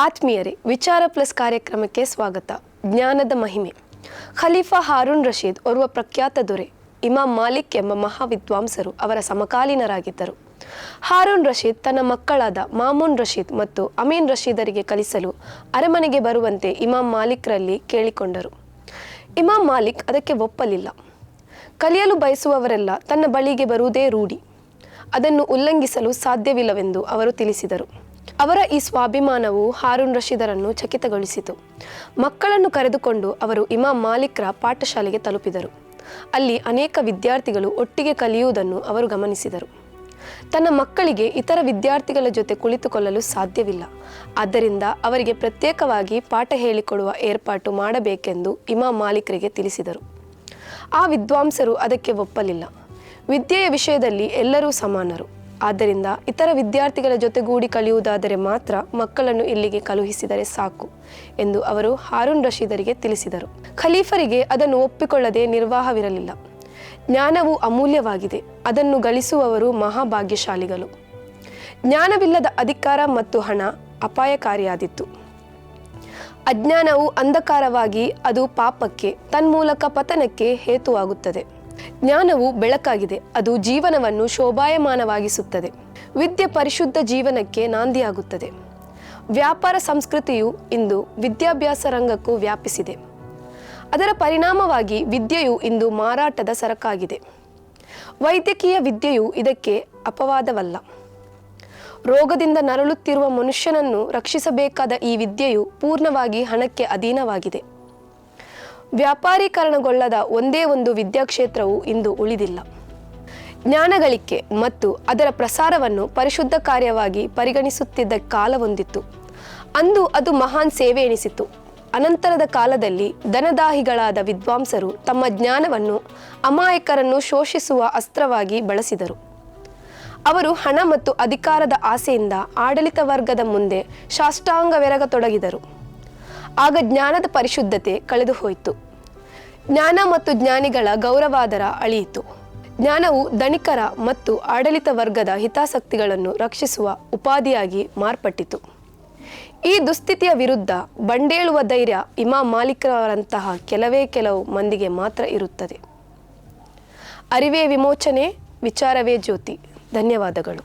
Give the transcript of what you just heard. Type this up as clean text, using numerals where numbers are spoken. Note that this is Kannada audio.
ಆತ್ಮೀಯರೇ, ವಿಚಾರ ಪ್ಲಸ್ ಕಾರ್ಯಕ್ರಮಕ್ಕೆ ಸ್ವಾಗತ. ಜ್ಞಾನದ ಮಹಿಮೆ. ಖಲೀಫಾ ಹಾರೂನ್ ರಶೀದ್ ಓರ್ವ ಪ್ರಖ್ಯಾತ ದೊರೆ, ಇಮಾಮ್ ಮಾಲಿಕ್ ಎಂಬ ಮಹಾವಿದ್ವಾಂಸರು ಅವರ ಸಮಕಾಲೀನರಾಗಿದ್ದರು. ಹಾರೂನ್ ರಶೀದ್ ತನ್ನ ಮಕ್ಕಳಾದ ಮಾಮೂನ್ ರಶೀದ್ ಮತ್ತು ಅಮೀನ್ ರಶೀದರಿಗೆ ಕಲಿಸಲು ಅರಮನೆಗೆ ಬರುವಂತೆ ಇಮಾಮ್ ಮಾಲಿಕ್ರಲ್ಲಿ ಕೇಳಿಕೊಂಡರು. ಇಮಾಮ್ ಮಾಲಿಕ್ ಅದಕ್ಕೆ ಒಪ್ಪಲಿಲ್ಲ. ಕಲಿಯಲು ಬಯಸುವವರೆಲ್ಲ ತನ್ನ ಬಳಿಗೆ ಬರುವುದೇ ರೂಢಿ, ಅದನ್ನು ಉಲ್ಲಂಘಿಸಲು ಸಾಧ್ಯವಿಲ್ಲವೆಂದು ಅವರು ತಿಳಿಸಿದರು. ಅವರ ಈ ಸ್ವಾಭಿಮಾನವು ಹಾರೂನ್ ರಶೀದರನ್ನು ಚಕಿತಗೊಳಿಸಿತು. ಮಕ್ಕಳನ್ನು ಕರೆದುಕೊಂಡು ಅವರು ಇಮಾಮ್ ಮಾಲಿಕ್ರ ಪಾಠಶಾಲೆಗೆ ತಲುಪಿದರು. ಅಲ್ಲಿ ಅನೇಕ ವಿದ್ಯಾರ್ಥಿಗಳು ಒಟ್ಟಿಗೆ ಕಲಿಯುವುದನ್ನು ಅವರು ಗಮನಿಸಿದರು. ತನ್ನ ಮಕ್ಕಳಿಗೆ ಇತರ ವಿದ್ಯಾರ್ಥಿಗಳ ಜೊತೆ ಕುಳಿತುಕೊಳ್ಳಲು ಸಾಧ್ಯವಿಲ್ಲ, ಆದ್ದರಿಂದ ಅವರಿಗೆ ಪ್ರತ್ಯೇಕವಾಗಿ ಪಾಠ ಹೇಳಿಕೊಡುವ ಏರ್ಪಾಟು ಮಾಡಬೇಕೆಂದು ಇಮಾಮ್ ಮಾಲಿಕ್ರಿಗೆ ತಿಳಿಸಿದರು. ಆ ವಿದ್ವಾಂಸರು ಅದಕ್ಕೆ ಒಪ್ಪಲಿಲ್ಲ. ವಿದ್ಯೆಯ ವಿಷಯದಲ್ಲಿ ಎಲ್ಲರೂ ಸಮಾನರು, ಆದ್ದರಿಂದ ಇತರ ವಿದ್ಯಾರ್ಥಿಗಳ ಜೊತೆಗೂಡಿ ಕಲಿಯುವುದಾದರೆ ಮಾತ್ರ ಮಕ್ಕಳನ್ನು ಇಲ್ಲಿಗೆ ಕಳುಹಿಸಿದರೆ ಸಾಕು ಎಂದು ಅವರು ಹಾರೂನ್ ರಶೀದರಿಗೆ ತಿಳಿಸಿದರು. ಖಲೀಫರಿಗೆ ಅದನ್ನು ಒಪ್ಪಿಕೊಳ್ಳದೆ ನಿರ್ವಾಹವಿರಲಿಲ್ಲ. ಜ್ಞಾನವು ಅಮೂಲ್ಯವಾಗಿದೆ, ಅದನ್ನು ಗಳಿಸುವವರು ಮಹಾಭಾಗ್ಯಶಾಲಿಗಳು. ಜ್ಞಾನವಿಲ್ಲದ ಅಧಿಕಾರ ಮತ್ತು ಹಣ ಅಪಾಯಕಾರಿಯಾದಿತ್ತು. ಅಜ್ಞಾನವು ಅಂಧಕಾರವಾಗಿ ಅದು ಪಾಪಕ್ಕೆ, ತನ್ಮೂಲಕ ಪತನಕ್ಕೆ ಹೇತುವಾಗುತ್ತದೆ. ಜ್ಞಾನವು ಬೆಳಕಾಗಿದೆ, ಅದು ಜೀವನವನ್ನು ಶೋಭಾಯಮಾನವಾಗಿಸುತ್ತದೆ. ವಿದ್ಯೆ ಪರಿಶುದ್ಧ ಜೀವನಕ್ಕೆ ನಾಂದಿಯಾಗುತ್ತದೆ. ವ್ಯಾಪಾರ ಸಂಸ್ಕೃತಿಯು ಇಂದು ವಿದ್ಯಾಭ್ಯಾಸ ರಂಗಕ್ಕೂ ವ್ಯಾಪಿಸಿದೆ. ಅದರ ಪರಿಣಾಮವಾಗಿ ವಿದ್ಯೆಯು ಇಂದು ಮಾರಾಟದ ಸರಕಾಗಿದೆ. ವೈದ್ಯಕೀಯ ವಿದ್ಯೆಯು ಇದಕ್ಕೆ ಅಪವಾದವಲ್ಲ. ರೋಗದಿಂದ ನರಳುತ್ತಿರುವ ಮನುಷ್ಯನನ್ನು ರಕ್ಷಿಸಬೇಕಾದ ಈ ವಿದ್ಯೆಯು ಪೂರ್ಣವಾಗಿ ಹಣಕ್ಕೆ ಅಧೀನವಾಗಿದೆ. ವ್ಯಾಪಾರೀಕರಣಗೊಳ್ಳದ ಒಂದೇ ಒಂದು ವಿದ್ಯಾಕ್ಷೇತ್ರವು ಇಂದು ಉಳಿದಿಲ್ಲ. ಜ್ಞಾನಗಳಿಕೆ ಮತ್ತು ಅದರ ಪ್ರಸಾರವನ್ನು ಪರಿಶುದ್ಧ ಕಾರ್ಯವಾಗಿ ಪರಿಗಣಿಸುತ್ತಿದ್ದ ಕಾಲವೊಂದಿತ್ತು. ಅಂದು ಅದು ಮಹಾನ್ ಸೇವೆ ಎನಿಸಿತು. ಅನಂತರದ ಕಾಲದಲ್ಲಿ ಧನದಾಹಿಗಳಾದ ವಿದ್ವಾಂಸರು ತಮ್ಮ ಜ್ಞಾನವನ್ನು ಅಮಾಯಕರನ್ನು ಶೋಷಿಸುವ ಅಸ್ತ್ರವಾಗಿ ಬಳಸಿದರು. ಅವರು ಹಣ ಮತ್ತು ಅಧಿಕಾರದ ಆಸೆಯಿಂದ ಆಡಳಿತ ವರ್ಗದ ಮುಂದೆ ಸಾಷ್ಟಾಂಗವೆರಗತೊಡಗಿದರು. ಆಗ ಜ್ಞಾನದ ಪರಿಶುದ್ಧತೆ ಕಳೆದು ಹೋಯಿತು. ಜ್ಞಾನ ಮತ್ತು ಜ್ಞಾನಿಗಳ ಗೌರವಾದರ ಅಳಿಯಿತು. ಜ್ಞಾನವು ಧನಿಕರ ಮತ್ತು ಆಡಳಿತ ವರ್ಗದ ಹಿತಾಸಕ್ತಿಗಳನ್ನು ರಕ್ಷಿಸುವ ಉಪಾಧಿಯಾಗಿ ಮಾರ್ಪಟ್ಟಿತು. ಈ ದುಸ್ಥಿತಿಯ ವಿರುದ್ಧ ಬಂಡೇಳುವ ಧೈರ್ಯ ಇಮಾಮ್ ಮಾಲಿಕ್ರವರಂತಹ ಕೆಲವು ಮಂದಿಗೆ ಮಾತ್ರ ಇರುತ್ತದೆ. ಅರಿವೇ ವಿಮೋಚನೆ, ವಿಚಾರವೇ ಜ್ಯೋತಿ. ಧನ್ಯವಾದಗಳು.